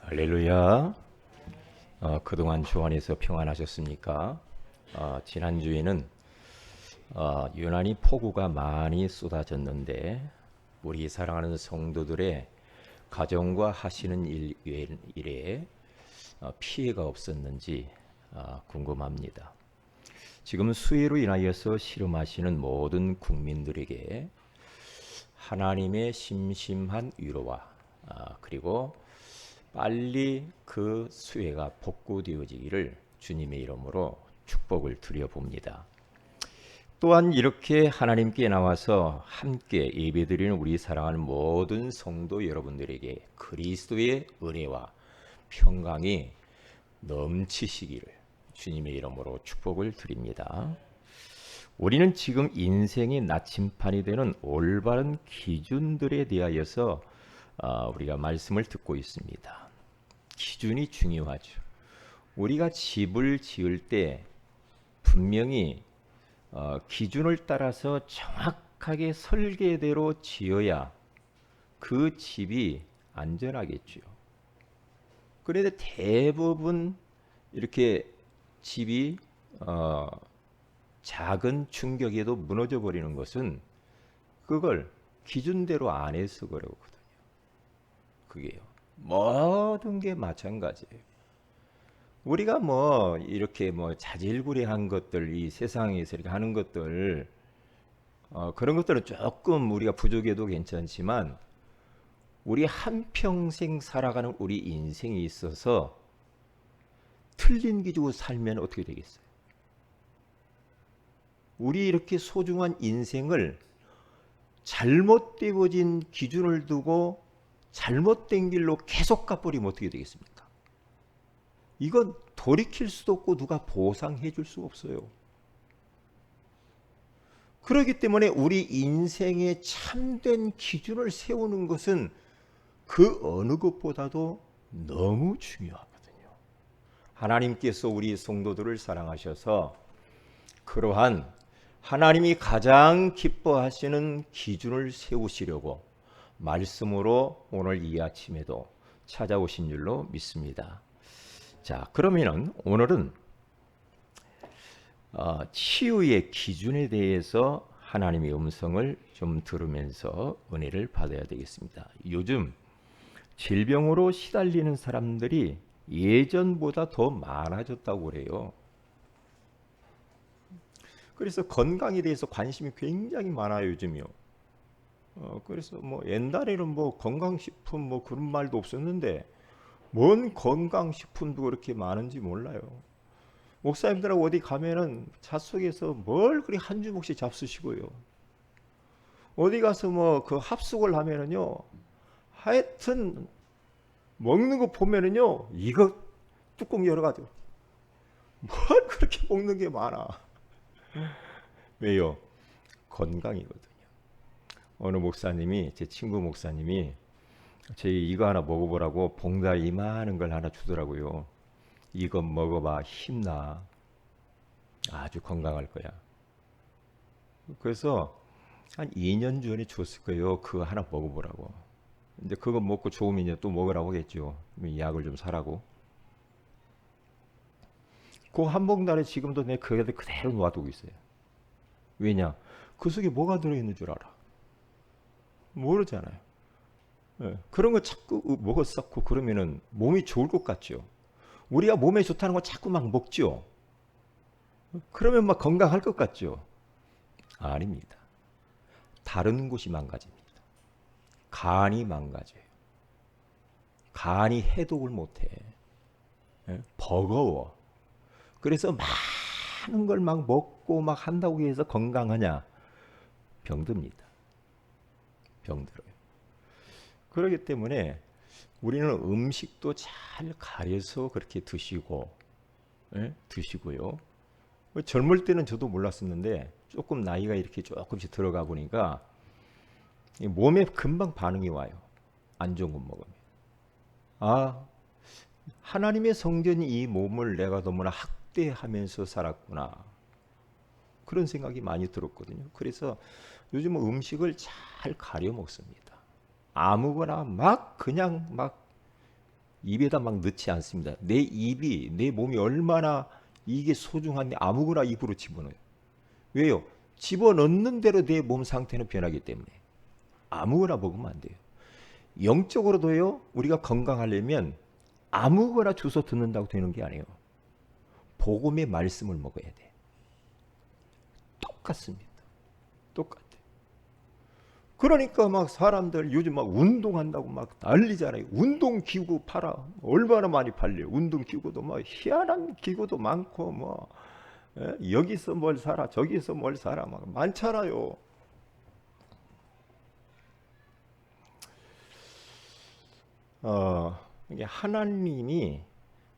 할렐루야. 그동안 주 안에서 평안하셨습니까? 지난주에는 유난히 폭우가 많이 쏟아졌는데 우리 사랑하는 성도들의 가정과 하시는 일에 피해가 없었는지 궁금합니다. 지금 수해로 인하여서 실험하시는 모든 국민들에게 하나님의 심심한 위로와 그리고 빨리 그 수혜가 복구되어지기를 주님의 이름으로 축복을 드려봅니다. 또한 이렇게 하나님께 나와서 함께 예배드리는 우리 사랑하는 모든 성도 여러분들에게 그리스도의 은혜와 평강이 넘치시기를 주님의 이름으로 축복을 드립니다. 우리는 지금 인생의 나침판이 되는 올바른 기준들에 대하여서 우리가 말씀을 듣고 있습니다. 기준이 중요하죠. 우리가 집을 지을 때 분명히 기준을 따라서 정확하게 설계대로 지어야 그 집이 안전하겠죠. 그런데 대부분 이렇게 집이 작은 충격에도 무너져 버리는 것은 그걸 기준대로 안 해서 그러거든요. 그게요. 모든 게 마찬가지예요. 우리가 뭐 이렇게 뭐 자질구레한 것들, 이 세상에서 이렇게 하는 것들, 그런 것들은 조금 우리가 부족해도 괜찮지만 우리 한평생 살아가는 우리 인생에 있어서 틀린 기준으로 살면 어떻게 되겠어요? 우리 이렇게 소중한 인생을 잘못되어진 기준을 두고 잘못된 길로 계속 가버리면 어떻게 되겠습니까? 이건 돌이킬 수도 없고 누가 보상해 줄 수 없어요. 그렇기 때문에 우리 인생의 참된 기준을 세우는 것은 그 어느 것보다도 너무 중요하거든요. 하나님께서 우리 성도들을 사랑하셔서 그러한 하나님이 가장 기뻐하시는 기준을 세우시려고 말씀으로 오늘 이 아침에도 찾아오신 줄로 믿습니다. 자, 그러면은 오늘은 치유의 기준에 대해서 하나님의 음성을 좀 들으면서 은혜를 받아야 되겠습니다. 요즘 질병으로 시달리는 사람들이 예전보다 더 많아졌다고 그래요. 그래서 건강에 대해서 관심이 굉장히 많아요, 요즘이요. 그래서 뭐 옛날에는 뭐 건강식품 뭐 그런 말도 없었는데 뭔 건강식품도 그렇게 많은지 몰라요. 목사님들하고 어디 가면은 잣속에서 뭘 그리 한 주먹씩 잡수시고요. 어디 가서 뭐 그 합숙을 하면은요. 하여튼 먹는 거 보면은요. 이거 뚜껑 열어가지고 뭘 그렇게 먹는 게 많아. 왜요? 건강이거든요. 어느 목사님이 제 친구 목사님이 제 이거 하나 먹어보라고 봉다리 이만한 걸 하나 주더라고요. 이거 먹어봐 힘나. 아주 건강할 거야. 그래서 한 2년 전에 줬을 거예요. 그거 하나 먹어보라고. 이제 그거 먹고 좋으면 이제 또 먹으라고 하겠죠. 약을 좀 사라고. 그 한 봉다리 지금도 내 그대로 놔두고 있어요. 왜냐? 그 속에 뭐가 들어있는 줄 알아? 모르잖아요. 예, 그런 거 자꾸 먹어 쌓고 그러면은 몸이 좋을 것 같죠. 우리가 몸에 좋다는 거 자꾸 막 먹죠. 그러면 막 건강할 것 같죠. 아닙니다. 다른 곳이 망가집니다. 간이 망가져요. 간이 해독을 못해. 예? 버거워. 그래서 많은 걸 막 먹고 막 한다고 해서 건강하냐? 병듭니다. 병들어요. 그렇기 때문에 우리는 음식도 잘 가려서 그렇게 드시고, 예? 드시고요. 젊을 때는 저도 몰랐었는데 조금 나이가 이렇게 조금씩 들어가 보니까 몸에 금방 반응이 와요. 안 좋은 거 먹으면. 아, 하나님의 성전이 이 몸을 내가 너무나 학대하면서 살았구나. 그런 생각이 많이 들었거든요. 그래서 요즘 음식을 잘 가려 먹습니다. 아무거나 막 그냥 막 입에다 막 넣지 않습니다. 내 입이, 내 몸이 얼마나 이게 소중한데 아무거나 입으로 집어넣어요. 왜요? 집어넣는 대로 내 몸 상태는 변하기 때문에 아무거나 먹으면 안 돼요. 영적으로도요, 우리가 건강하려면 아무거나 주워 듣는다고 되는 게 아니에요. 복음의 말씀을 먹어야 돼. 똑같습니다. 똑같아. 그러니까 막 사람들 요즘 막 운동한다고 막 난리잖아요. 운동기구 팔아. 얼마나 많이 팔려요. 운동기구도 막 희한한 기구도 많고 뭐 여기서 뭘 사라 저기서 뭘 사라 막 많잖아요. 이게 하나님이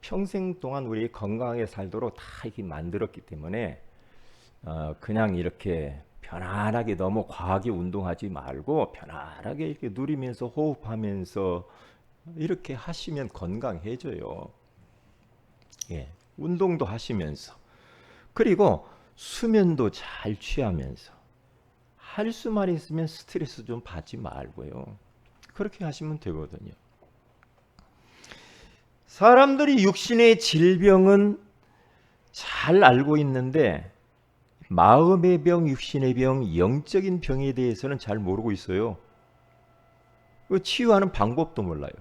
평생 동안 우리 건강하게 살도록 다 이렇게 만들었기 때문에 그냥 이렇게 편안하게 너무 과하게 운동하지 말고 편안하게 이렇게 누리면서 호흡하면서 이렇게 하시면 건강해져요. 예, 운동도 하시면서 그리고 수면도 잘 취하면서 할 수만 있으면 스트레스 좀 받지 말고요. 그렇게 하시면 되거든요. 사람들이 육신의 질병은 잘 알고 있는데 마음의 병, 육신의 병, 영적인 병에 대해서는 잘 모르고 있어요. 치유하는 방법도 몰라요.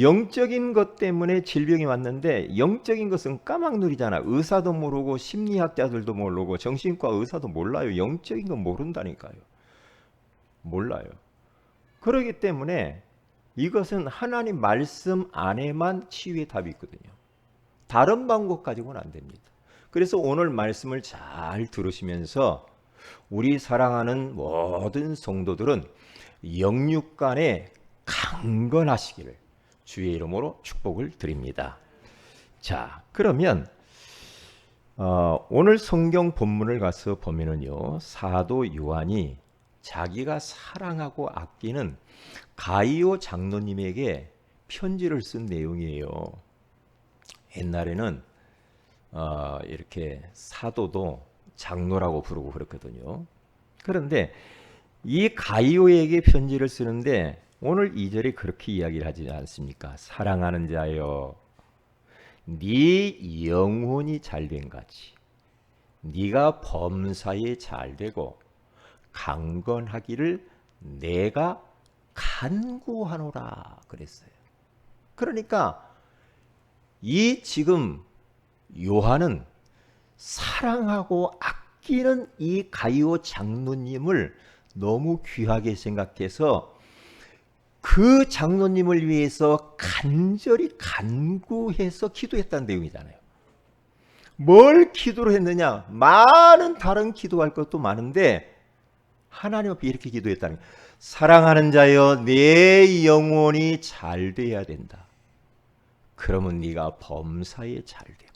영적인 것 때문에 질병이 왔는데 영적인 것은 까막누리잖아. 의사도 모르고 심리학자들도 모르고 정신과 의사도 몰라요. 영적인 건 모른다니까요. 몰라요. 그렇기 때문에 이것은 하나님 말씀 안에만 치유의 답이 있거든요. 다른 방법 가지고는 안 됩니다. 그래서 오늘 말씀을 잘 들으시면서 우리 사랑하는 모든 성도들은 영육간에 강건하시기를 주의 이름으로 축복을 드립니다. 자, 그러면 오늘 성경 본문을 가서 보면은요, 사도 요한이 자기가 사랑하고 아끼는 가이오 장로님에게 편지를 쓴 내용이에요. 옛날에는 이렇게 사도도 장로라고 부르고 그랬거든요. 그런데 이 가이오에게 편지를 쓰는데 오늘 2절에 그렇게 이야기를 하지 않습니까? 사랑하는 자여, 네 영혼이 잘된 같이 네가 범사에 잘되고 강건하기를 내가 간구하노라 그랬어요. 그러니까 이 지금 요한은 사랑하고 아끼는 이 가이오 장로님을 너무 귀하게 생각해서 그 장로님을 위해서 간절히 간구해서 기도했다는 내용이잖아요. 뭘 기도를 했느냐? 많은 다른 기도할 것도 많은데 하나님 앞에 이렇게 기도했다는 거예요. 사랑하는 자여, 내 영혼이 잘 돼야 된다. 그러면 네가 범사에 잘 되고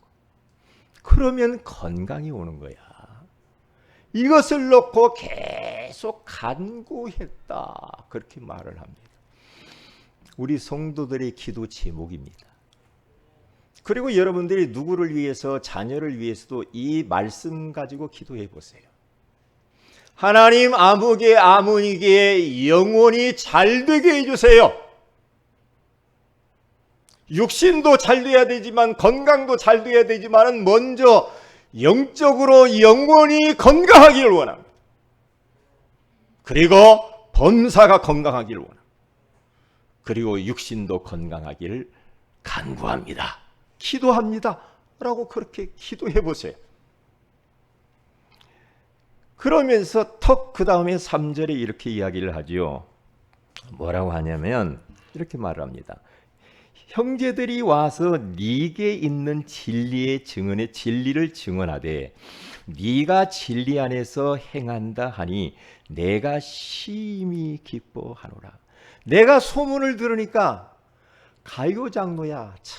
그러면 건강이 오는 거야. 이것을 놓고 계속 간구했다. 그렇게 말을 합니다. 우리 성도들의 기도 제목입니다. 그리고 여러분들이 누구를 위해서, 자녀를 위해서도 이 말씀 가지고 기도해 보세요. 하나님, 아무개 아무니게 영혼이 잘 되게 해주세요. 육신도 잘 돼야 되지만 건강도 잘 돼야 되지만 먼저 영적으로 영혼이 건강하기를 원합니다. 그리고 범사가 건강하기를 원합니다. 그리고 육신도 건강하기를 간구합니다. 기도합니다. 라고 그렇게 기도해 보세요. 그러면서 턱 그 다음에 3절에 이렇게 이야기를 하지요. 뭐라고 하냐면 이렇게 말을 합니다. 형제들이 와서 네게 있는 진리의 증언의 진리를 증언하되 네가 진리 안에서 행한다 하니 내가 심히 기뻐하노라. 내가 소문을 들으니까 가이오 장로야, 참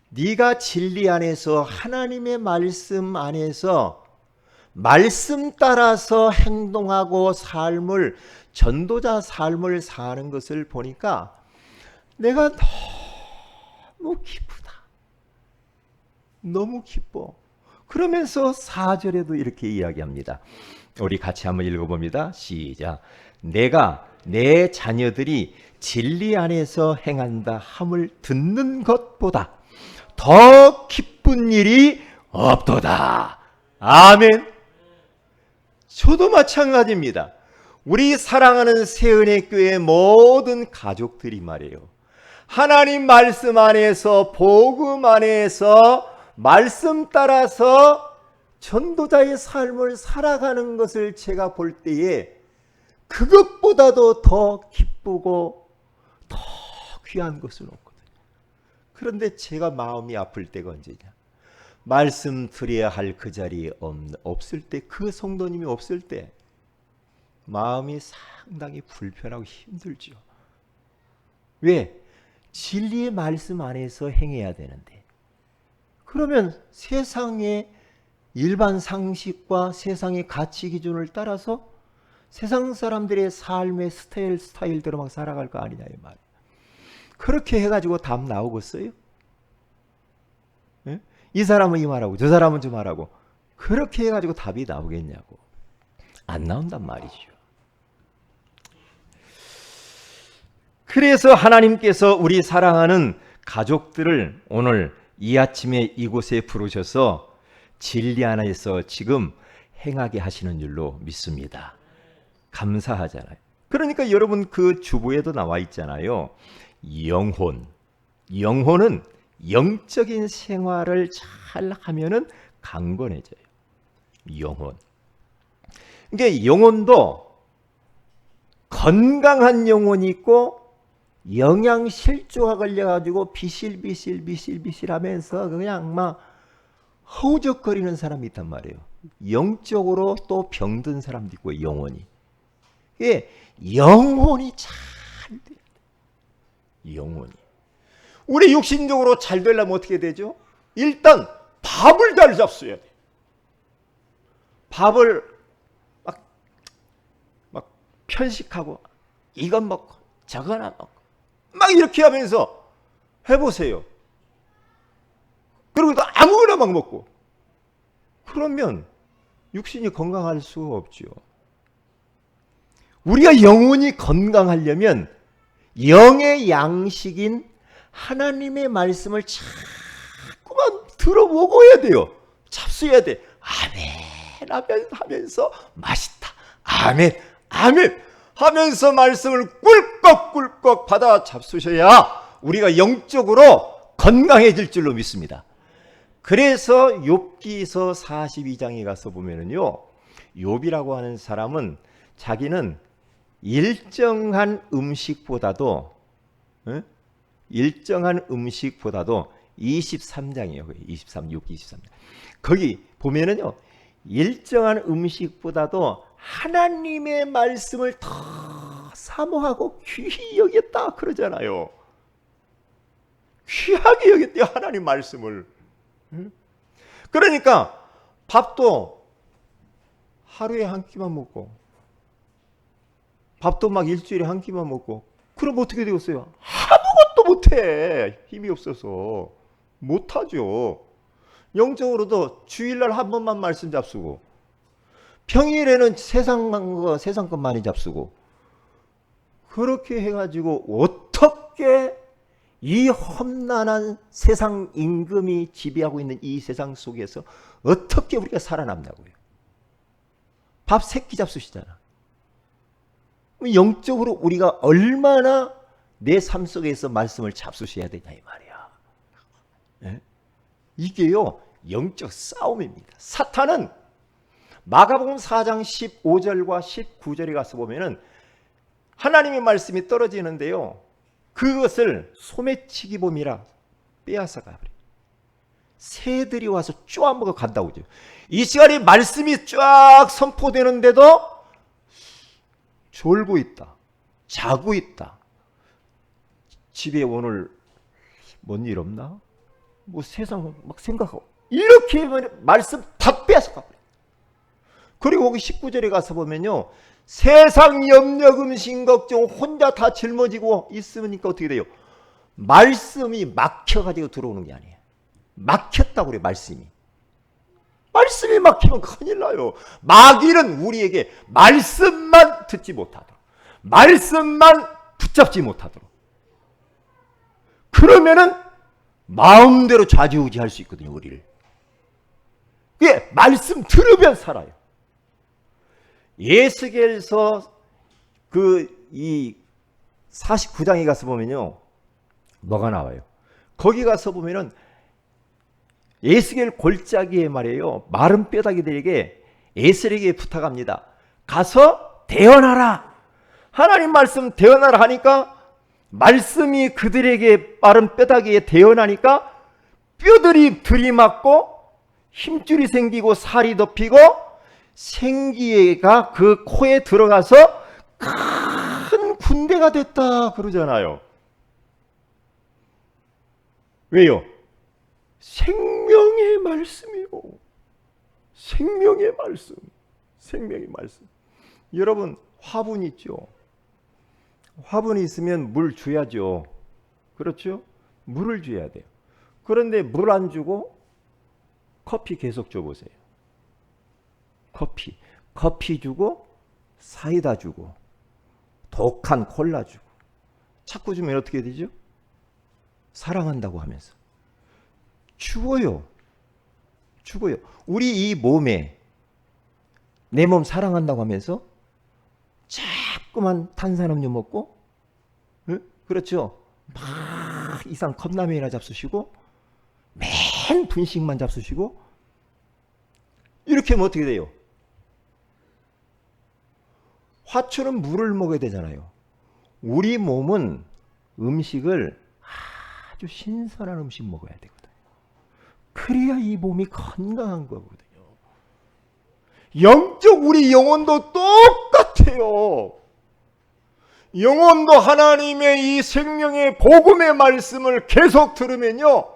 네가 진리 안에서 하나님의 말씀 안에서 말씀 따라서 행동하고 삶을 전도자 삶을 사는 것을 보니까 내가 너무 기쁘다. 너무 기뻐. 그러면서 4절에도 이렇게 이야기합니다. 우리 같이 한번 읽어봅니다. 시작. 내가 내 자녀들이 진리 안에서 행한다 함을 듣는 것보다 더 기쁜 일이 없도다. 아멘. 저도 마찬가지입니다. 우리 사랑하는 새은혜교회 모든 가족들이 말이에요, 하나님 말씀 안에서, 복음 안에서, 말씀 따라서 전도자의 삶을 살아가는 것을 제가 볼 때에 그것보다도 더 기쁘고 더 귀한 것은 없거든요. 그런데 제가 마음이 아플 때가 언제냐? 말씀 드려야 할 그 자리에 없을 때, 그 성도님이 없을 때 마음이 상당히 불편하고 힘들죠. 왜? 진리의 말씀 안에서 행해야 되는데, 그러면 세상의 일반 상식과 세상의 가치 기준을 따라서 세상 사람들의 삶의 스타일대로 막 살아갈 거 아니냐 이 말이에요. 그렇게 해가지고 답 나오겠어요? 예? 이 사람은 이 말하고 저 사람은 저 말하고 그렇게 해가지고 답이 나오겠냐고. 안 나온단 말이죠. 그래서 하나님께서 우리 사랑하는 가족들을 오늘 이 아침에 이곳에 부르셔서 진리 안에서 지금 행하게 하시는 줄로 믿습니다. 감사하잖아요. 그러니까 여러분 그 주보에도 나와 있잖아요. 영혼은 영적인 생활을 잘 하면은 강건해져요. 영혼. 그러니까 영혼도 건강한 영혼이 있고 영양실조가 걸려가지고 비실비실 하면서 그냥 막 허우적거리는 사람이 있단 말이에요. 영적으로 또 병든 사람도 있고 영혼이. 예, 영혼이 잘 돼야 돼. 영혼이. 우리 육신적으로 잘 되려면 어떻게 되죠? 일단 밥을 잘 잡숴야 돼. 밥을 막 편식하고 이건 먹고 저건 안 먹고 막 이렇게 하면서 해보세요. 그리고 또 아무거나 막 먹고 그러면 육신이 건강할 수가 없죠. 우리가 영혼이 건강하려면 영의 양식인 하나님의 말씀을 자꾸만 들어보고 해야 돼요. 잡수해야 돼. 아멘 하면서 맛있다. 아멘 하면서 말씀을 꿀꺽꿀꺽 받아 잡수셔야 우리가 영적으로 건강해질 줄로 믿습니다. 그래서 욥기서 42장에 가서 보면은요, 욥이라고 하는 사람은 자기는 일정한 음식보다도 23장이에요. 23, 6, 23장. 거기 보면은요, 일정한 음식보다도 하나님의 말씀을 더 사모하고 귀히 여겼다 그러잖아요. 귀하게 여겼대요, 하나님 말씀을. 그러니까 밥도 하루에 한 끼만 먹고, 밥도 막 일주일에 한 끼만 먹고, 그럼 어떻게 되겠어요? 아무것도 못해. 힘이 없어서 못하죠. 영적으로도 주일날 한 번만 말씀 잡수고, 평일에는 세상 것 많이 잡수고, 그렇게 해가지고 어떻게 이 험난한 세상 임금이 지배하고 있는 이 세상 속에서 어떻게 우리가 살아남냐고요. 밥 3끼 잡수시잖아. 영적으로 우리가 얼마나 내 삶 속에서 말씀을 잡수셔야 되냐 이 말이야. 네? 이게요, 영적 싸움입니다. 사탄은 마가복음 4장 15절과 19절에 가서 보면은 하나님의 말씀이 떨어지는데요, 그것을 소매치기범이라 빼앗아 가버려요. 새들이 와서 쪼아먹어 간다고 그러죠. 이 시간에 말씀이 쫙 선포되는데도 졸고 있다, 자고 있다. 집에 오늘 뭔 일 없나? 뭐 세상 막 생각하고 이렇게 하면 말씀 다 빼앗아 가버려요. 그리고 거기 19절에 가서 보면요, 세상 염려 근심 걱정 혼자 다 짊어지고 있으니까 어떻게 돼요? 말씀이 막혀가지고 들어오는 게 아니에요. 막혔다고 그래요. 말씀이 막히면 큰일 나요. 마귀는 우리에게 말씀만 듣지 못하도록, 말씀만 붙잡지 못하도록. 그러면은 마음대로 좌지우지할 수 있거든요, 우리를. 예, 말씀 들으면 살아요. 예스겔서 이 49장에 가서 보면요, 뭐가 나와요? 거기 가서 보면은 예스겔 골짜기에 말이에요, 마른 뼈다귀들에게 에스겔에게 부탁합니다. 가서 대언하라. 하나님 말씀 대언하라 하니까 말씀이 그들에게 마른 뼈다귀에 대언하니까 뼈들이 들이맞고 힘줄이 생기고 살이 덮이고 생기가 그 코에 들어가서 큰 군대가 됐다 그러잖아요. 왜요? 생명의 말씀이요. 생명의 말씀. 생명의 말씀. 여러분, 화분 있죠? 화분이 있으면 물 줘야죠. 그렇죠? 물을 줘야 돼요. 그런데 물 안 주고 커피 계속 줘보세요. 커피 주고 사이다 주고 독한 콜라 주고 자꾸 주면 어떻게 되죠? 사랑한다고 하면서 죽어요. 우리 이 몸에 내 몸 사랑한다고 하면서 자꾸만 탄산음료 먹고, 응? 그렇죠? 막 이상 컵라면이나 잡수시고 맨 분식만 잡수시고 이렇게 하면 어떻게 돼요? 화초는 물을 먹어야 되잖아요. 우리 몸은 음식을 아주 신선한 음식 먹어야 되거든요. 그래야 이 몸이 건강한 거거든요. 영적 우리 영혼도 똑같아요. 영혼도 하나님의 이 생명의 복음의 말씀을 계속 들으면요,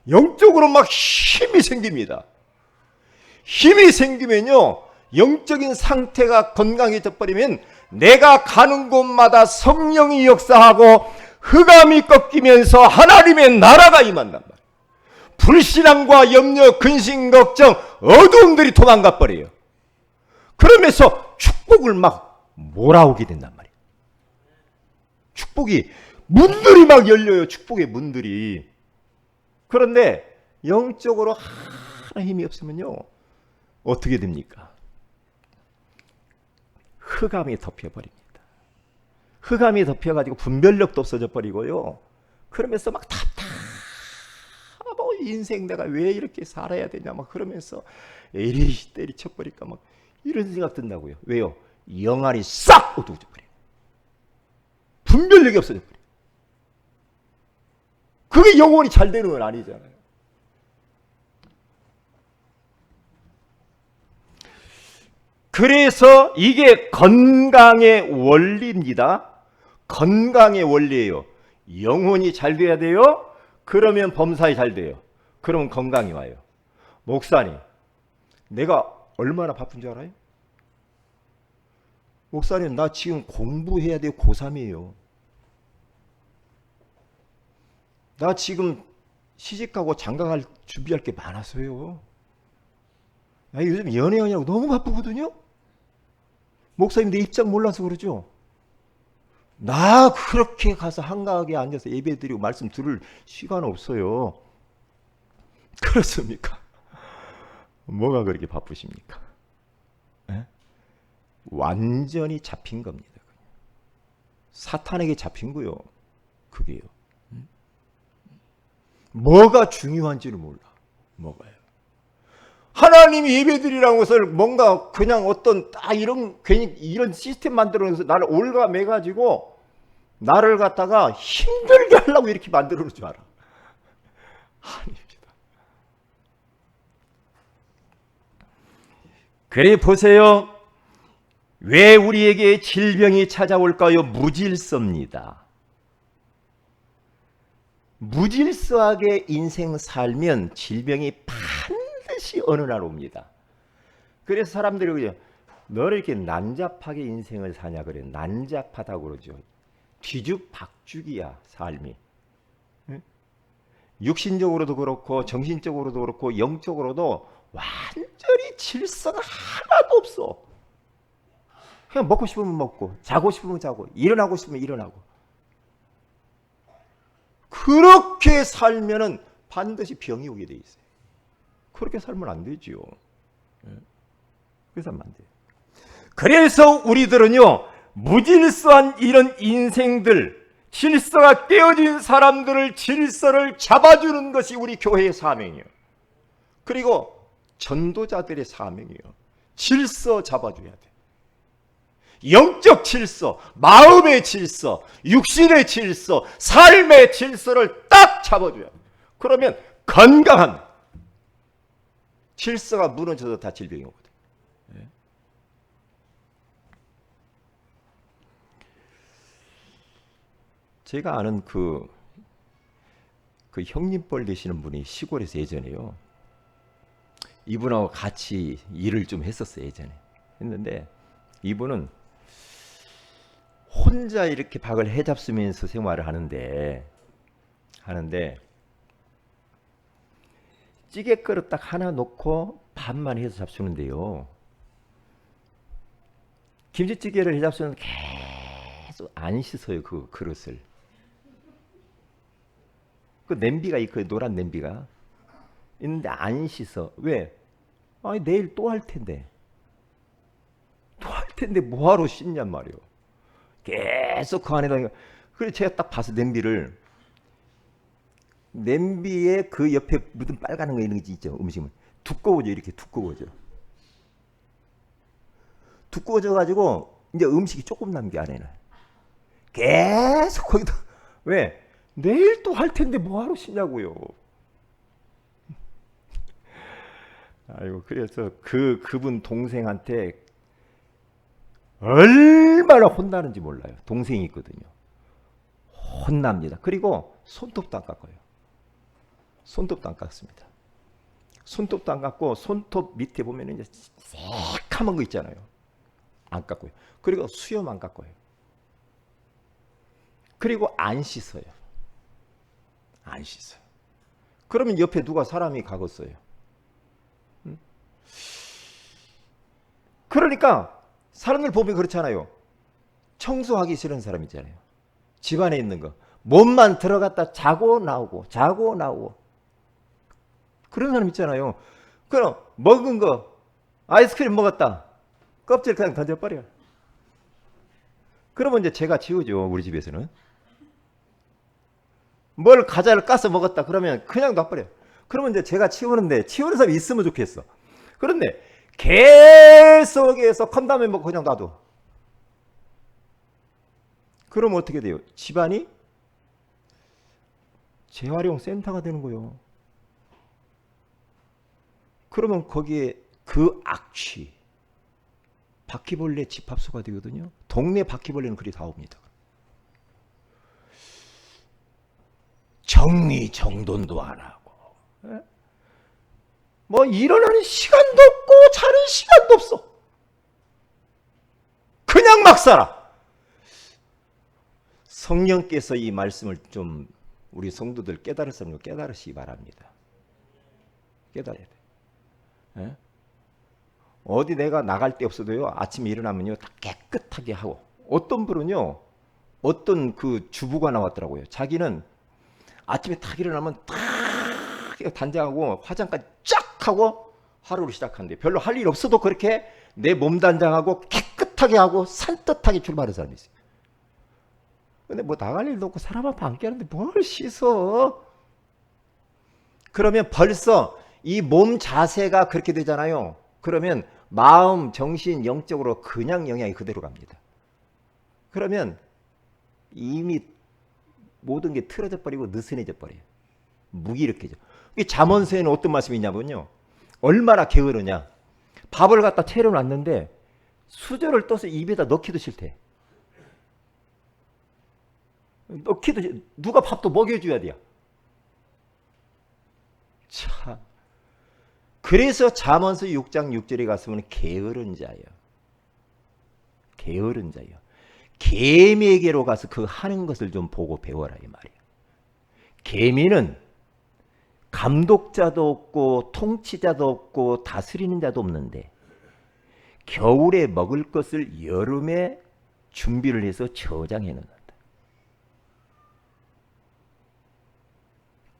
영적으로 막 힘이 생깁니다. 힘이 생기면요, 영적인 상태가 건강해져 버리면 내가 가는 곳마다 성령이 역사하고 흑암이 꺾이면서 하나님의 나라가 임한단 말이에요. 불신앙과 염려, 근심, 걱정, 어두움들이 도망가 버려요. 그러면서 축복을 막 몰아오게 된단 말이에요. 축복이 문들이 막 열려요. 축복의 문들이. 그런데 영적으로 하나 힘이 없으면요, 어떻게 됩니까? 흑암이 덮여버립니다. 흑암이 덮여가지고 분별력도 없어져 버리고요. 그러면서 막 인생 내가 왜 이렇게 살아야 되냐 막 그러면서 에리 때리쳐버릴까 막 이런 생각 든다고요. 왜요? 영안이 싹 어두워져 버려요. 분별력이 없어져 버려요. 그게 영혼이 잘 되는 건 아니잖아요. 그래서 이게 건강의 원리입니다. 건강의 원리예요. 영혼이 잘 돼야 돼요. 그러면 범사에 잘 돼요. 그러면 건강이 와요. 목사님, 내가 얼마나 바쁜 줄 알아요? 목사님, 나 지금 공부해야 돼요. 고3이에요. 나 지금 시집가고 장가갈 준비할 게 많아서요. 나 요즘 연애하냐고 너무 바쁘거든요. 목사님, 내 입장 몰라서 그러죠? 나 그렇게 가서 한가하게 앉아서 예배드리고 말씀 들을 시간 없어요. 그렇습니까? 뭐가 그렇게 바쁘십니까? 에? 완전히 잡힌 겁니다. 사탄에게 잡힌 거요. 그게요. 뭐가 중요한지를 몰라. 뭐가요? 하나님이 예배드리라는 것을 뭔가 그냥 어떤 딱 이런 괜히 이런 시스템 만들어서 나를 올가매 가지고 나를 갖다가 힘들게 하려고 이렇게 만들어 놓은 줄 알아. 아닙니다. 그래 보세요. 왜 우리에게 질병이 찾아올까요? 무질서입니다. 무질서하게 인생 살면 질병이 반드시 어느 날 옵니다. 그래서 사람들이 그러죠. 너를 이렇게 난잡하게 인생을 사냐 그래. 난잡하다고 그러죠. 뒤죽박죽이야 삶이. 응? 육신적으로도 그렇고 정신적으로도 그렇고 영적으로도 완전히 질서가 하나도 없어. 그냥 먹고 싶으면 먹고 자고 싶으면 자고 일어나고 싶으면 일어나고. 그렇게 살면은 반드시 병이 오게 돼 있어요. 그렇게 살면 안 되지요. 그렇게 살면 안 돼요. 그래서 우리들은요, 무질서한 이런 인생들, 질서가 깨어진 사람들을 질서를 잡아주는 것이 우리 교회의 사명이에요. 그리고 전도자들의 사명이에요. 질서 잡아줘야 돼. 영적 질서, 마음의 질서, 육신의 질서, 삶의 질서를 딱 잡아줘야 돼. 그러면 건강한 질서가 무너져서 다 질병이 오거든. 제가 아는 그 형님뻘 되시는 분이 시골에서 예전에요. 이분하고 같이 일을 좀 했었어요. 예전에 했는데 이분은 혼자 이렇게 박을 해잡수면서 생활을 하는데 찌개 그릇 딱 하나 놓고 밥만 해서 잡수는데요. 김치찌개를 해잡수는 계속 안 씻어요. 그 그릇을. 그 냄비가 있고 노란 냄비가 있는데 안 씻어. 왜? 아니 내일 또 할 텐데. 또 할 텐데 뭐하러 씻냔 말이에요. 계속 그 안에다가. 그래서 제가 딱 봐서 냄비에 그 옆에 묻은 빨간 거 있는 게 있죠. 음식은 두꺼워져. 이렇게 두꺼워져. 두꺼워져 가지고 이제 음식이 조금 남게 안에는 계속 거기다. 왜? 내일 또 할 텐데 뭐하러 씻냐고요. 아이고, 그래서 그분 동생한테 얼마나 혼나는지 몰라요. 동생이 있거든요. 혼납니다. 그리고 손톱도 안 깎아요. 손톱도 안 깎습니다. 손톱도 안 깎고 손톱 밑에 보면 이제 새카만 거 있잖아요. 안 깎고요. 그리고 수염 안 깎고요. 그리고 안 씻어요. 안 씻어요. 그러면 옆에 누가 사람이 가겠어요. 그러니까 사람들 보면 그렇잖아요. 청소하기 싫은 사람 있잖아요. 집안에 있는 거 몸만 들어갔다 자고 나오고 자고 나오고 그런 사람 있잖아요. 그럼 먹은 거 아이스크림 먹었다. 껍질 그냥 던져버려. 그러면 이제 제가 치우죠. 우리 집에서는. 뭘 과자를 까서 먹었다 그러면 그냥 놔버려. 그러면 이제 제가 치우는데 치우는 사람이 있으면 좋겠어. 그런데 계속해서 컵라면 먹고 그냥 놔둬. 그러면 어떻게 돼요? 집안이 재활용 센터가 되는 거예요. 그러면 거기에 그 악취, 바퀴벌레 집합소가 되거든요. 동네 바퀴벌레는 그리 다 옵니다. 정리정돈도 안 하고, 뭐 일어나는 시간도 없고 자는 시간도 없어. 그냥 막 살아. 성령께서 이 말씀을 좀 우리 성도들 깨달을 사람은 깨달으시기 바랍니다. 깨달아야 돼. 어디 내가 나갈 데 없어도요. 아침에 일어나면요 다 깨끗하게 하고. 어떤 분은요, 어떤 그 주부가 나왔더라고요. 자기는 아침에 딱 일어나면 딱 단장하고 화장까지 쫙 하고 하루를 시작하는데 별로 할 일 없어도 그렇게 내 몸 단장하고 깨끗하게 하고 산뜻하게 출발하는 사람이 있어요. 근데 뭐 나갈 일도 없고 사람 앞에 앉게 하는데 뭘 씻어? 그러면 벌써 이 몸 자세가 그렇게 되잖아요. 그러면 마음, 정신, 영적으로 그냥 영향이 그대로 갑니다. 그러면 이미 모든 게 틀어져 버리고 느슨해져 버려요. 무기력해져. 잠언서에는 어떤 말씀이 있냐면요. 얼마나 게으르냐. 밥을 갖다 차려놨는데 수저를 떠서 입에다 넣기도 싫대. 누가 밥도 먹여줘야 돼요. 참. 그래서 잠언서 6장 6절에 갔으면 게으른 자예요. 게으른 자예요. 개미에게로 가서 그 하는 것을 좀 보고 배워라 이 말이에요. 개미는 감독자도 없고 통치자도 없고 다스리는 자도 없는데 겨울에 먹을 것을 여름에 준비를 해서 저장해 놓는다.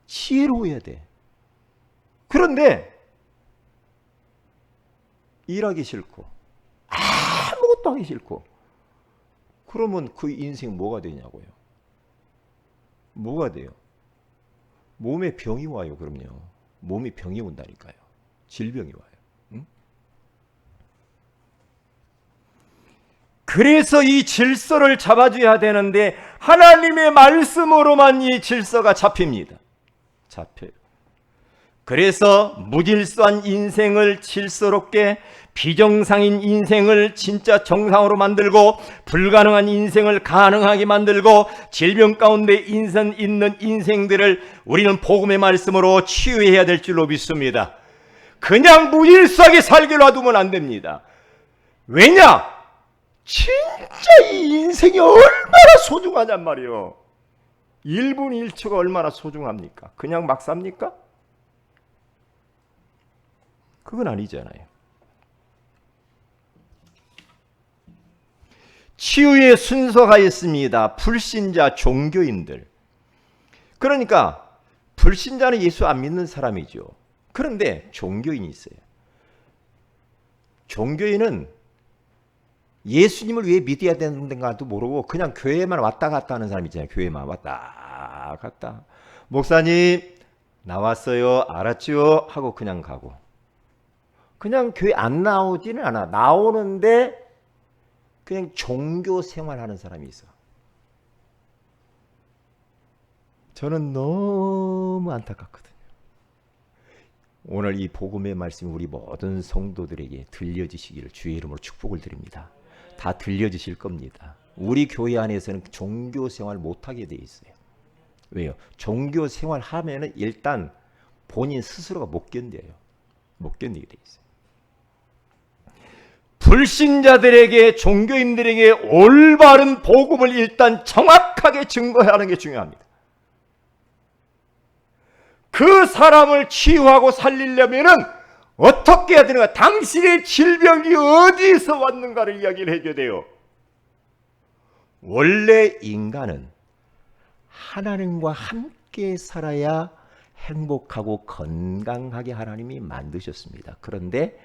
지혜로워야 돼. 그런데 일하기 싫고 아무것도 하기 싫고 그러면 그 인생 뭐가 되냐고요. 뭐가 돼요? 몸에 병이 와요. 그럼요. 몸이 병이 온다니까요. 질병이 와요. 응? 그래서 이 질서를 잡아줘야 되는데 하나님의 말씀으로만 이 질서가 잡힙니다. 잡혀요. 그래서 무질서한 인생을 질서롭게, 비정상인 인생을 진짜 정상으로 만들고, 불가능한 인생을 가능하게 만들고, 질병 가운데 인선 있는 인생들을 우리는 복음의 말씀으로 치유해야 될 줄로 믿습니다. 그냥 무질서하게 살기로 놔두면 안 됩니다. 왜냐? 진짜 이 인생이 얼마나 소중하냔 말이에요. 1분 1초가 얼마나 소중합니까? 그냥 막 삽니까? 그건 아니잖아요. 치유의 순서가 있습니다. 불신자 종교인들. 그러니까 불신자는 예수 안 믿는 사람이죠. 그런데 종교인이 있어요. 종교인은 예수님을 왜 믿어야 되는가도 모르고 그냥 교회만 왔다 갔다 하는 사람 있잖아요. 교회만 왔다 갔다. 목사님 나왔어요. 알았죠? 하고 그냥 가고. 그냥 교회 안 나오지는 않아. 나오는데 그냥 종교 생활하는 사람이 있어. 저는 너무 안타깝거든요. 오늘 이 복음의 말씀이 우리 모든 성도들에게 들려지시기를 주의 이름으로 축복을 드립니다. 다 들려지실 겁니다. 우리 교회 안에서는 종교 생활 못하게 돼 있어요. 왜요? 종교 생활 하면은 일단 본인 스스로가 못 견뎌요. 못 견디게 돼 있어요. 불신자들에게, 종교인들에게 올바른 복음을 일단 정확하게 증거하는 게 중요합니다. 그 사람을 치유하고 살리려면은 어떻게 해야 되는가? 당신의 질병이 어디서 왔는가를 이야기를 해줘야 돼요. 원래 인간은 하나님과 함께 살아야 행복하고 건강하게 하나님이 만드셨습니다. 그런데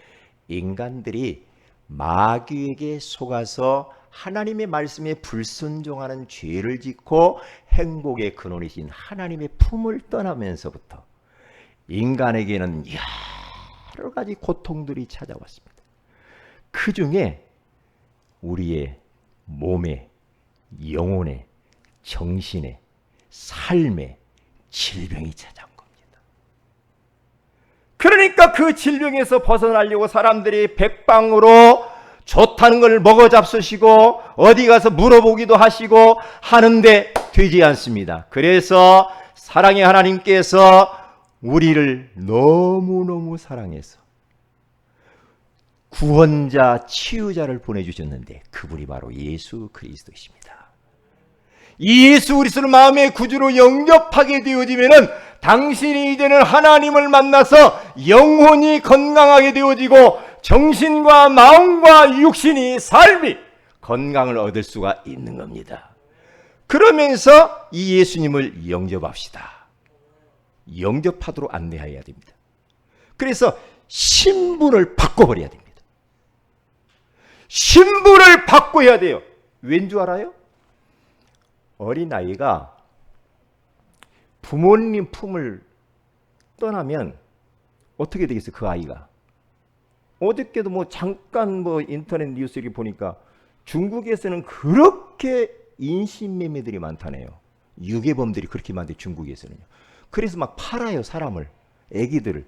인간들이 마귀에게 속아서 하나님의 말씀에 불순종하는 죄를 짓고 행복의 근원이신 하나님의 품을 떠나면서부터 인간에게는 여러 가지 고통들이 찾아왔습니다. 그 중에 우리의 몸에, 영혼에, 정신에, 삶에 질병이 찾아온 겁니다. 그러니까 그 질병에서 벗어나려고 사람들이 백방으로 좋다는 걸 먹어 잡수시고 어디 가서 물어보기도 하시고 하는데 되지 않습니다. 그래서 사랑의 하나님께서 우리를 너무너무 사랑해서 구원자, 치유자를 보내주셨는데 그분이 바로 예수 그리스도이십니다. 이 예수 그리스도를 마음의 구주로 영접하게 되어지면은 당신이 이제는 하나님을 만나서 영혼이 건강하게 되어지고 정신과 마음과 육신이 삶이 건강을 얻을 수가 있는 겁니다. 그러면서 이 예수님을 영접합시다. 영접하도록 안내해야 됩니다. 그래서 신분을 바꿔버려야 됩니다. 신분을 바꿔야 돼요. 왠 줄 알아요? 어린아이가 부모님 품을 떠나면 어떻게 되겠어요? 그 아이가. 어저께도 잠깐 인터넷 뉴스 이렇게 보니까 중국에서는 그렇게 인신매매들이 많다네요. 유괴범들이 그렇게 많대, 중국에서는요. 그래서 막 팔아요, 사람을, 애기들을.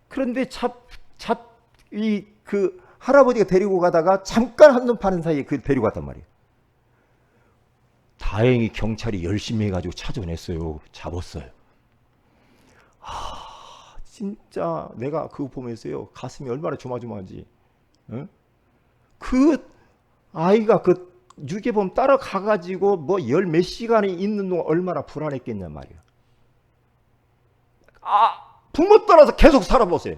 그런데 그 할아버지가 데리고 가다가 잠깐 한눈 파는 사이에 그 데리고 갔단 말이에요. 다행히 경찰이 열심히 해가지고 찾아냈어요. 잡았어요. 진짜 내가 그거 보면서요, 가슴이 얼마나 조마조마하지. 응? 그 아이가 그 유괴범 따라가가지고 열 몇 시간이 있는 동안 얼마나 불안했겠냔 말이에요. 부모 따라서 계속 살아보세요.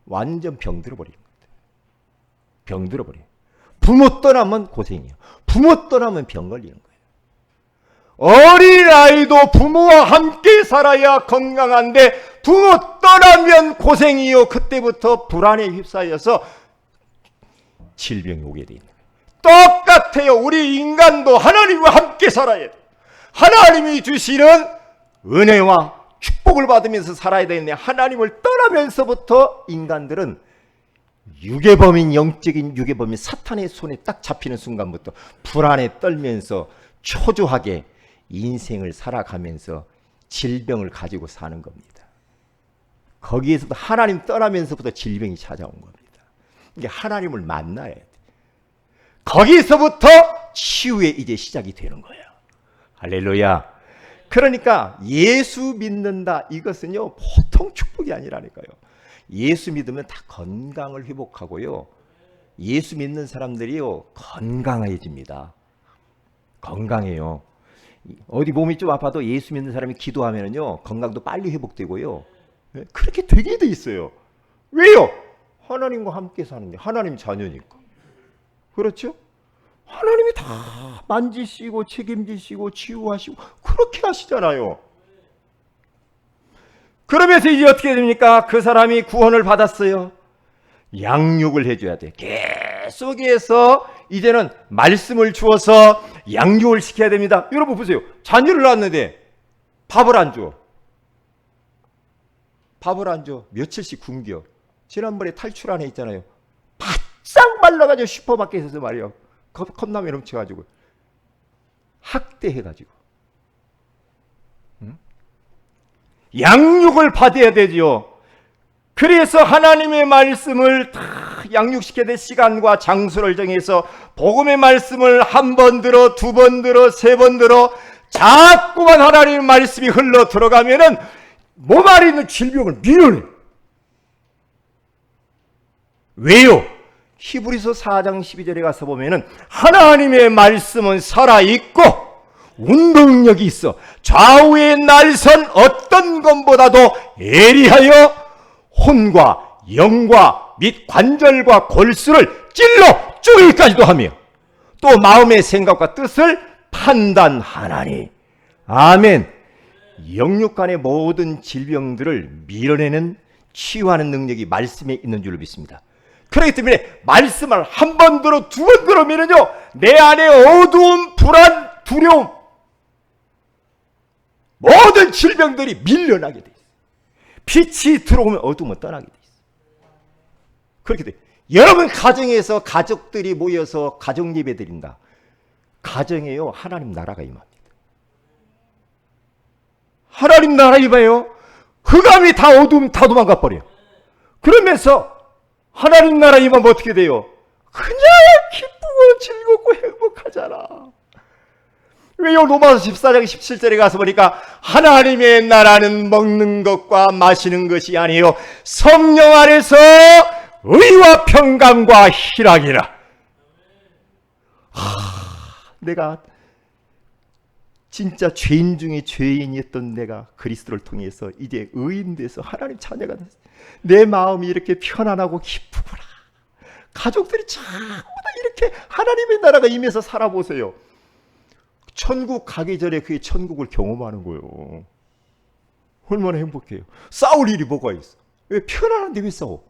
완전 병들어 버리는 겁니다. 병 들어버려요. 부모 떠나면 고생이에요. 부모 떠나면 병 걸리는 거예요. 어린아이도 부모와 함께 살아야 건강한데 부모 떠나면 고생이요. 그때부터 불안에 휩싸여서 질병이 오게 되는 거예요. 똑같아요. 우리 인간도 하나님과 함께 살아야 돼요. 하나님이 주시는 은혜와 축복을 받으면서 살아야 되는데 하나님을 떠나면서부터 인간들은 유괴범인, 영적인 유괴범인 사탄의 손에 딱 잡히는 순간부터 불안에 떨면서 초조하게 인생을 살아가면서 질병을 가지고 사는 겁니다. 거기에서도 하나님 떠나면서부터 질병이 찾아온 겁니다. 이게 하나님을 만나야 돼. 거기서부터 치유의 이제 시작이 되는 거예요. 할렐루야. 그러니까 예수 믿는다, 이것은요 보통 축복이 아니라니까요. 예수 믿으면 다 건강을 회복하고요. 예수 믿는 사람들이요 건강해집니다. 건강해요. 어디 몸이 좀 아파도 예수 믿는 사람이 기도하면요 건강도 빨리 회복되고요. 그렇게 되게 돼 있어요. 왜요? 하나님과 함께 사는데, 하나님 자녀니까. 그렇죠? 하나님이 다 만지시고 책임지시고 치유하시고 그렇게 하시잖아요. 그러면서 이제 어떻게 됩니까? 그 사람이 구원을 받았어요. 양육을 해줘야 돼. 계속해서 이제는 말씀을 주어서 양육을 시켜야 됩니다. 여러분 보세요. 자녀를 낳았는데 밥을 안 줘. 밥을 안 줘. 며칠씩 굶겨. 지난번에 탈출한 애 있잖아요. 바짝 말라가지고 슈퍼마켓에서 말이요. 컵라면 넘쳐가지고 학대해가지고. 응? 양육을 받아야 되죠. 그래서 하나님의 말씀을 다 양육시켜야 될 시간과 장소를 정해서 복음의 말씀을 한 번 들어, 두 번 들어, 세 번 들어 자꾸만 하나님의 말씀이 흘러 들어가면은 몸 안에 있는 질병을 밀어내. 왜요? 히브리서 4장 12절에 가서 보면은 하나님의 말씀은 살아있고 운동력이 있어 좌우의 날선 어떤 것보다도 예리하여 혼과 영과 및 관절과 골수를 찔러 쪼개기까지도 하며 또 마음의 생각과 뜻을 판단하나니. 아멘. 영육간의 모든 질병들을 밀어내는 치유하는 능력이 말씀에 있는 줄로 믿습니다. 그렇기 때문에 말씀을 한 번 들어 두 번 들으면요 내 안에 어두움, 불안, 두려움, 모든 질병들이 밀려나게 돼 있어요. 빛이 들어오면 어두움은 떠나게 돼 있어요. 그렇게 돼. 여러분 가정에서 가족들이 모여서 가정 예배 드린다. 가정에요 하나님 나라가 임합니다. 하나님 나라 임해요. 흑암이 다 어두움 다 도망가 버려요. 그러면서 하나님 나라 임하면 어떻게 돼요? 그냥 기쁘고 즐겁고 행복하잖아. 왜요? 로마서 14장 17절에 가서 보니까 하나님의 나라는 먹는 것과 마시는 것이 아니에요. 성령 안에서 의와 평강과 희락이라. 내가 진짜 죄인 중에 죄인이었던 내가 그리스도를 통해서 이제 의인 돼서 하나님 자녀가 됐어. 내 마음이 이렇게 편안하고 기쁘구나. 가족들이 전부 다 이렇게 하나님의 나라가 임해서 살아보세요. 천국 가기 전에 그게 천국을 경험하는 거예요. 얼마나 행복해요. 싸울 일이 뭐가 있어? 왜 편안한데 왜 싸워?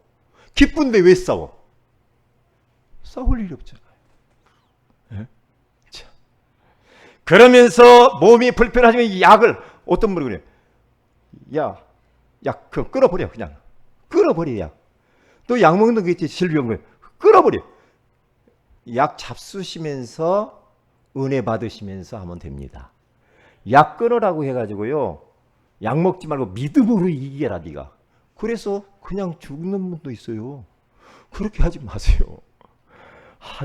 기쁜데 왜 싸워? 싸울 일이 없잖아요. 네? 자. 그러면서 몸이 불편하지만 약을 어떤 분이 그래요. 약 그럼 끊어버려. 그냥 끊어버려. 약. 또 약 먹는 거 있지. 질병을 끊어버려. 약 잡수시면서 은혜 받으시면서 하면 됩니다. 약 끊으라고 해가지고요 약 먹지 말고 믿음으로 이겨라 네가. 그래서 그냥 죽는 분도 있어요. 그렇게 하지 마세요.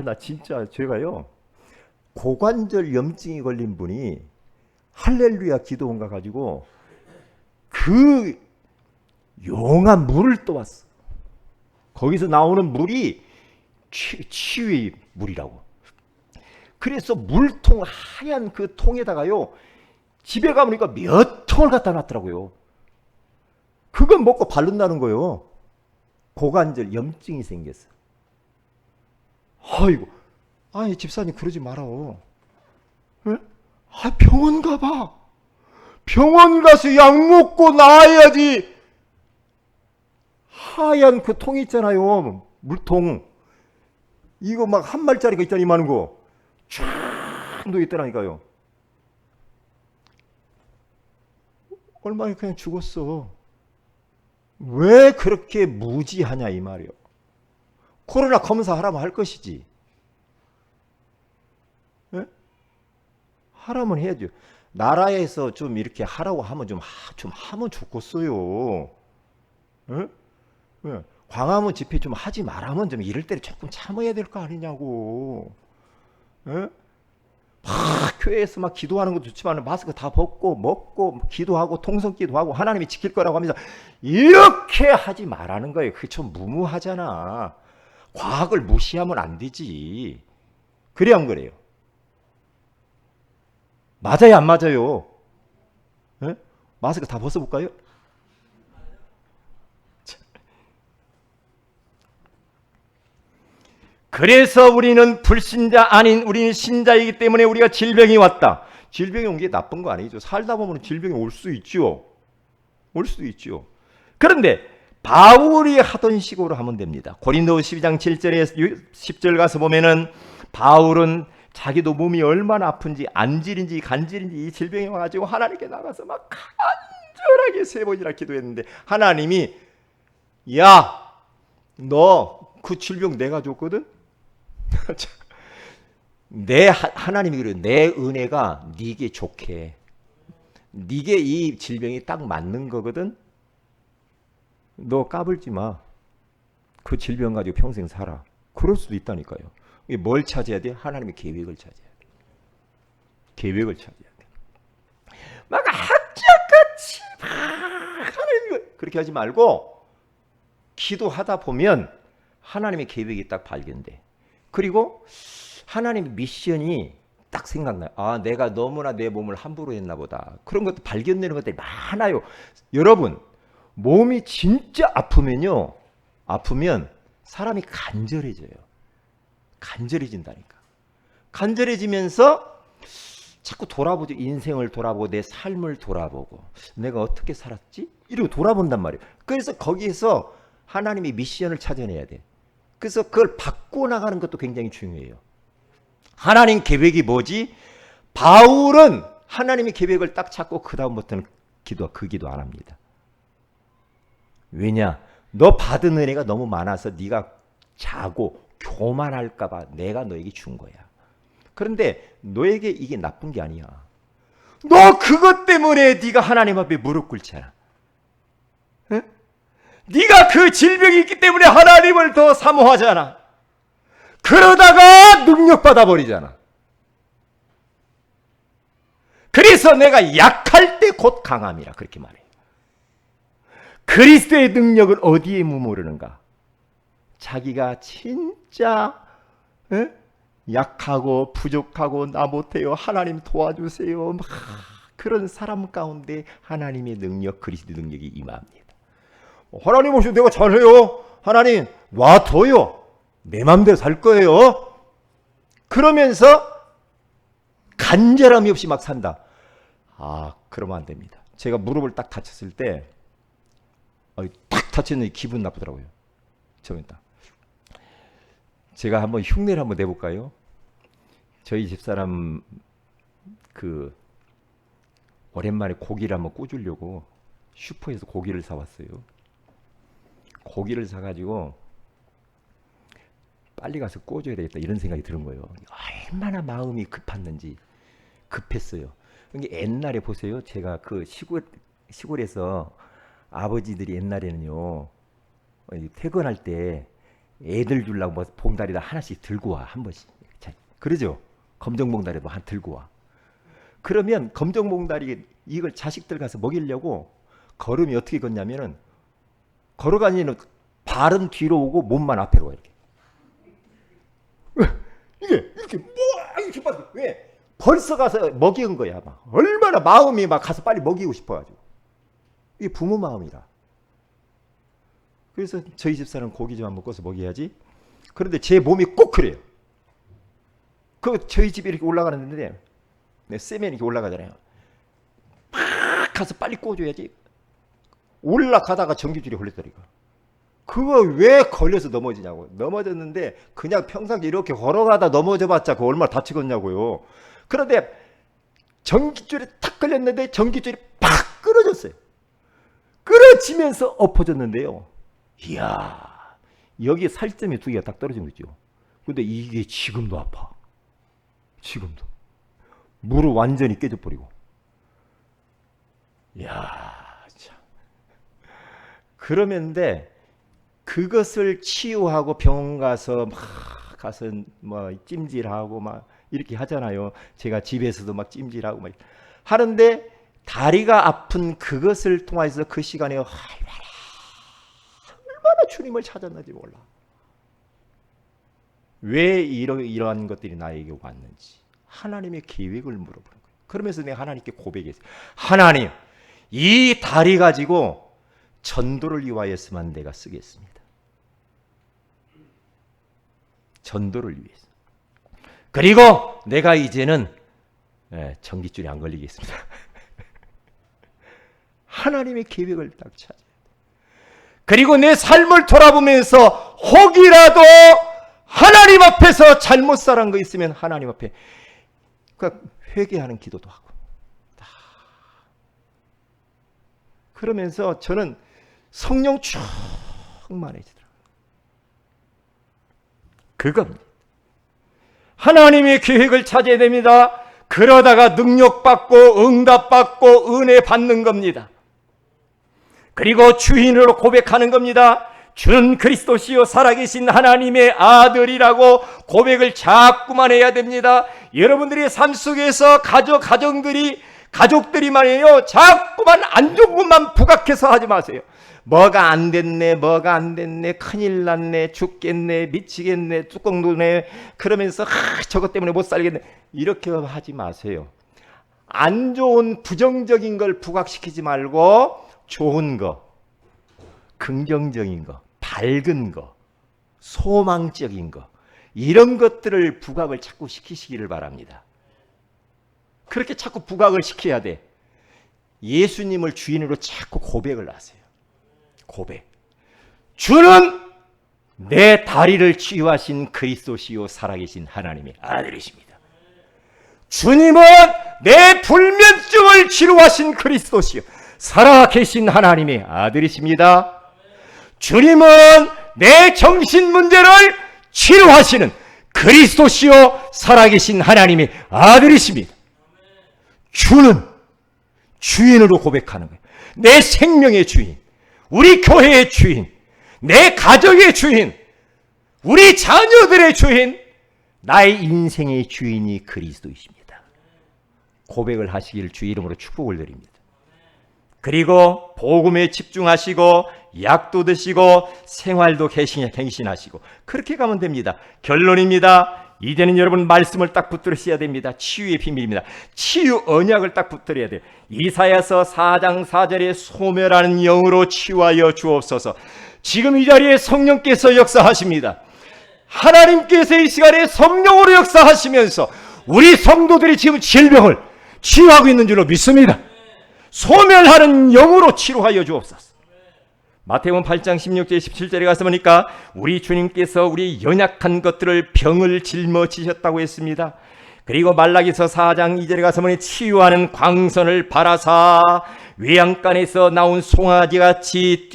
나 진짜 제가요 고관절 염증이 걸린 분이 할렐루야 기도원 가가지고 그 용한 물을 떠왔어. 거기서 나오는 물이 치유의 물이라고. 그래서 물통 하얀 그 통에다가요 집에 가보니까 몇 통을 갖다 놨더라고요. 그건 먹고 바른다는 거예요. 고관절 염증이 생겼어. 아이고, 아니 집사님 그러지 말아요. 예? 아, 병원 가봐. 병원 가서 약 먹고 나아야지. 하얀 그 통 있잖아요. 물통. 이거 막 한 말짜리가 있잖아, 이만한 거. 쫙 놓여있더라니까요. 얼마나 그냥 죽었어. 왜 그렇게 무지하냐 이 말이요. 코로나 검사하라면 할 것이지. 예? 하라면 해야죠. 나라에서 좀 이렇게 하라고 하면 좀 하면 좋겠어요. 예? 예. 광화문 집회 좀 하지 말라면 좀 이럴 때 조금 참아야 될 거 아니냐고. 예? 막 교회에서 막 기도하는 것도 좋지만 마스크 다 벗고 먹고 기도하고 통성기도하고 하나님이 지킬 거라고 하면서 이렇게 하지 말라는 거예요. 그게 좀 무모하잖아. 과학을 무시하면 안 되지. 그래 안 그래요? 맞아요 안 맞아요? 예? 마스크 다 벗어볼까요? 그래서 우리는 불신자 아닌 우리는 신자이기 때문에 우리가 질병이 왔다. 질병이 온 게 나쁜 거 아니죠. 살다 보면 질병이 올 수 있죠. 올 수도 있죠. 그런데 바울이 하던 식으로 하면 됩니다. 고린도서 12장 7절에 10절 가서 보면은 바울은 자기도 몸이 얼마나 아픈지 안질인지 간질인지 이 질병이 와가지고 하나님께 나가서 막 간절하게 3번이나 기도했는데 하나님이 야, 너 그 질병 내가 줬거든? 하나님이 그래요. 내 은혜가 네게 좋게. 네게 이 질병이 딱 맞는 거거든. 너 까불지 마. 그 질병 가지고 평생 살아. 그럴 수도 있다니까요. 뭘 찾아야 돼? 하나님의 계획을 찾아야 돼. 계획을 찾아야 돼. 막 학자같이 막 하나님 그렇게 하지 말고 기도하다 보면 하나님의 계획이 딱 발견돼. 그리고 하나님의 미션이 딱 생각나요. 아, 내가 너무나 내 몸을 함부로 했나 보다. 그런 것도 발견되는 것들이 많아요. 여러분, 몸이 진짜 아프면 사람이 간절해져요. 간절해진다니까. 간절해지면서 자꾸 돌아보죠. 인생을 돌아보고 내 삶을 돌아보고 내가 어떻게 살았지? 이러고 돌아본단 말이에요. 그래서 거기에서 하나님의 미션을 찾아내야 돼. 그래서 그걸 바꿔나가는 것도 굉장히 중요해요. 하나님 계획이 뭐지? 바울은 하나님의 계획을 딱 찾고 그 다음부터는 기도 안 합니다. 왜냐? 너 받은 은혜가 너무 많아서 네가 자고 교만할까 봐 내가 너에게 준 거야. 그런데 너에게 이게 나쁜 게 아니야. 너 그것 때문에 네가 하나님 앞에 무릎 꿇잖아. 응? 네가 그 질병이 있기 때문에 하나님을 더 사모하잖아. 그러다가 능력받아 버리잖아. 그래서 내가 약할 때 곧 강함이라 그렇게 말해요. 그리스도의 능력은 어디에 머무르는가? 자기가 진짜 약하고 부족하고 나 못해요. 하나님 도와주세요. 막 그런 사람 가운데 하나님의 능력, 그리스도 능력이 임합니다. 하나님 오시면 내가 잘해요. 하나님 놔둬요. 내 맘대로 살 거예요. 그러면서 간절함이 없이 막 산다. 아, 그러면 안 됩니다. 제가 무릎을 딱 다쳤을 때 딱 다쳤는데 기분 나쁘더라고요. 처음에 딱. 제가 한번 흉내를 한번 내볼까요? 저희 집사람 오랜만에 고기를 한번 구우려고 슈퍼에서 고기를 사왔어요. 고기를 사가지고 빨리 가서 구워줘야 되겠다 이런 생각이 드는 거예요. 얼마나 마음이 급했어요. 옛날에 보세요. 제가 그 시골에서 아버지들이 옛날에는요 퇴근할 때 애들 주려고 뭐 봉다리다 하나씩 들고 와 한 번씩. 그러죠? 검정 봉다리도 한 들고 와. 그러면 검정 봉다리 이걸 자식들 가서 먹이려고 걸음이 어떻게 걷냐면은 걸어가니는 발은 뒤로 오고 몸만 앞으로 와 이렇게. 이게 이렇게 이렇게 빠져. 왜? 벌써 가서 먹이는 거야. 막 얼마나 마음이 막 가서 빨리 먹이고 싶어가지고. 이게 부모 마음이라. 그래서 저희 집사는 고기 좀 먹어서 먹여야지. 그런데 제 몸이 꼭 그래요. 저희 집에 이렇게 올라가는데 세면 이렇게 올라가잖아요. 막 가서 빨리 꽂아야지. 올라가다가 전기줄이 걸렸더니까. 그거 왜 걸려서 넘어지냐고. 넘어졌는데 그냥 평상시 이렇게 걸어가다 넘어져봤자 그 얼마나 다치겠냐고요. 그런데 전기줄이 탁 걸렸는데 전기줄이 팍 끊어졌어요. 끊어지면서 엎어졌는데요. 이야, 여기 살점이 2개가 딱 떨어진 거죠. 근데 이게 지금도 아파. 지금도. 무릎 완전히 깨져버리고. 이야, 참. 그러면데 그것을 치유하고 병원 가서 막 가서 뭐 찜질하고 막 이렇게 하잖아요. 제가 집에서도 막 찜질하고 막 하는데 다리가 아픈 그것을 통해서 그 시간에 얼마나 주님을 찾았는지 몰라. 왜 이러한 것들이 나에게 왔는지 하나님의 계획을 물어보는 거예요. 그러면서 내가 하나님께 고백했어요. 하나님, 이 다리 가지고 전도를 위하여서만 내가 쓰겠습니다. 전도를 위해서. 그리고 내가 이제는 전기줄이 안 걸리겠습니다. 하나님의 계획을 딱 찾아야 돼. 그리고 내 삶을 돌아보면서 혹이라도 하나님 앞에서 잘못 살은 거 있으면 하나님 앞에 그러니까 회개하는 기도도 하고. 그러면서 저는 성령 충만해지더라고요. 그겁니다. 하나님의 계획을 찾아야 됩니다. 그러다가 능력받고 응답받고 은혜 받는 겁니다. 그리고 주인으로 고백하는 겁니다. 주는 그리스도시요 살아계신 하나님의 아들이라고 고백을 자꾸만 해야 됩니다. 여러분들의 삶 속에서 가족들이 말이에요. 자꾸만 안 좋은 것만 부각해서 하지 마세요. 뭐가 안 됐네, 큰일 났네, 죽겠네, 미치겠네, 뚜껑 누네, 그러면서 저것 때문에 못 살겠네, 이렇게 하지 마세요. 안 좋은 부정적인 걸 부각시키지 말고 좋은 거, 긍정적인 거, 밝은 거, 소망적인 거, 이런 것들을 부각을 자꾸 시키시기를 바랍니다. 그렇게 자꾸 부각을 시켜야 돼. 예수님을 주인으로 자꾸 고백을 하세요. 고백. 주는 내 다리를 치유하신 그리스도시요 살아계신 하나님의 아들이십니다. 주님은 내 불면증을 치료하신 그리스도시요 살아계신 하나님의 아들이십니다. 주님은 내 정신 문제를 치료하시는 그리스도시요 살아계신 하나님의 아들이십니다. 주는 주인으로 고백하는 거예요. 내 생명의 주인, 우리 교회의 주인, 내 가정의 주인, 우리 자녀들의 주인, 나의 인생의 주인이 그리스도이십니다. 고백을 하시길 주 이름으로 축복을 드립니다. 그리고 복음에 집중하시고 약도 드시고 생활도 갱신하시고 그렇게 가면 됩니다. 결론입니다. 이제는 여러분 말씀을 딱 붙들으셔야 됩니다. 치유의 비밀입니다. 치유 언약을 딱 붙들어야 돼요. 이사야서 4장 4절에 소멸하는 영으로 치유하여 주옵소서. 지금 이 자리에 성령께서 역사하십니다. 하나님께서 이 시간에 성령으로 역사하시면서 우리 성도들이 지금 질병을 치유하고 있는 줄로 믿습니다. 소멸하는 영으로 치료하여 주옵소서. 마태복음 8장 16절 17절에 가서 보니까 우리 주님께서 우리 연약한 것들을 병을 짊어지셨다고 했습니다. 그리고 말라기서 4장 2절에 가서 보니 치유하는 광선을 바라사 외양간에서 나온 송아지같이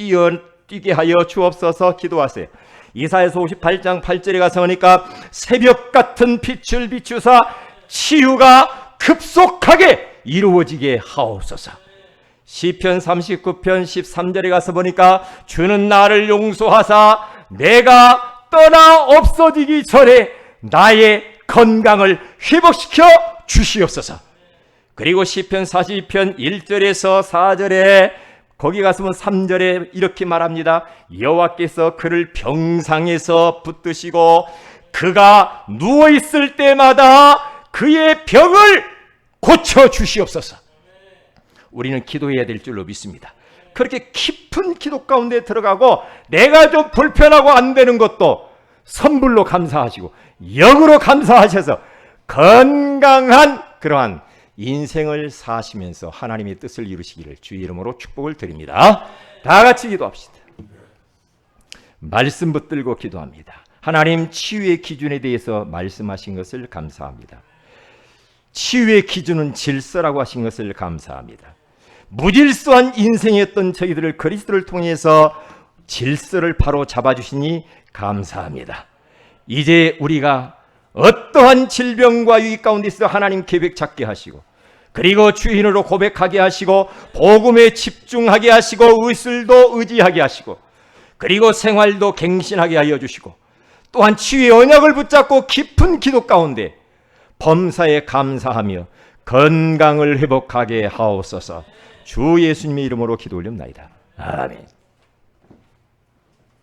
뛰게 하여 주옵소서 기도하세요. 이사야서 58장 8절에 가서 보니까 새벽 같은 빛을 비추사 치유가 급속하게 이루어지게 하옵소서. 시편 39편 13절에 가서 보니까 주는 나를 용서하사 내가 떠나 없어지기 전에 나의 건강을 회복시켜 주시옵소서. 그리고 시편 40편 1절에서 4절에 거기 가서 보면 3절에 이렇게 말합니다. 여호와께서 그를 병상에서 붙드시고 그가 누워있을 때마다 그의 병을 고쳐 주시옵소서. 우리는 기도해야 될 줄로 믿습니다. 그렇게 깊은 기도 가운데 들어가고 내가 좀 불편하고 안 되는 것도 선불로 감사하시고 역으로 감사하셔서 건강한 그러한 인생을 사시면서 하나님의 뜻을 이루시기를 주의 이름으로 축복을 드립니다. 다 같이 기도합시다. 말씀 붙들고 기도합니다. 하나님, 치유의 기준에 대해서 말씀하신 것을 감사합니다. 치유의 기준은 질서라고 하신 것을 감사합니다. 무질서한 인생이었던 저희들을 그리스도를 통해서 질서를 바로 잡아주시니 감사합니다. 이제 우리가 어떠한 질병과 위기 가운데서 하나님 계획 찾게 하시고, 그리고 주인으로 고백하게 하시고, 복음에 집중하게 하시고, 의술도 의지하게 하시고, 그리고 생활도 갱신하게 하여 주시고, 또한 치유의 언약을 붙잡고 깊은 기도 가운데 범사에 감사하며 건강을 회복하게 하옵소서. 주 예수님의 이름으로 기도 올립니다. 아멘.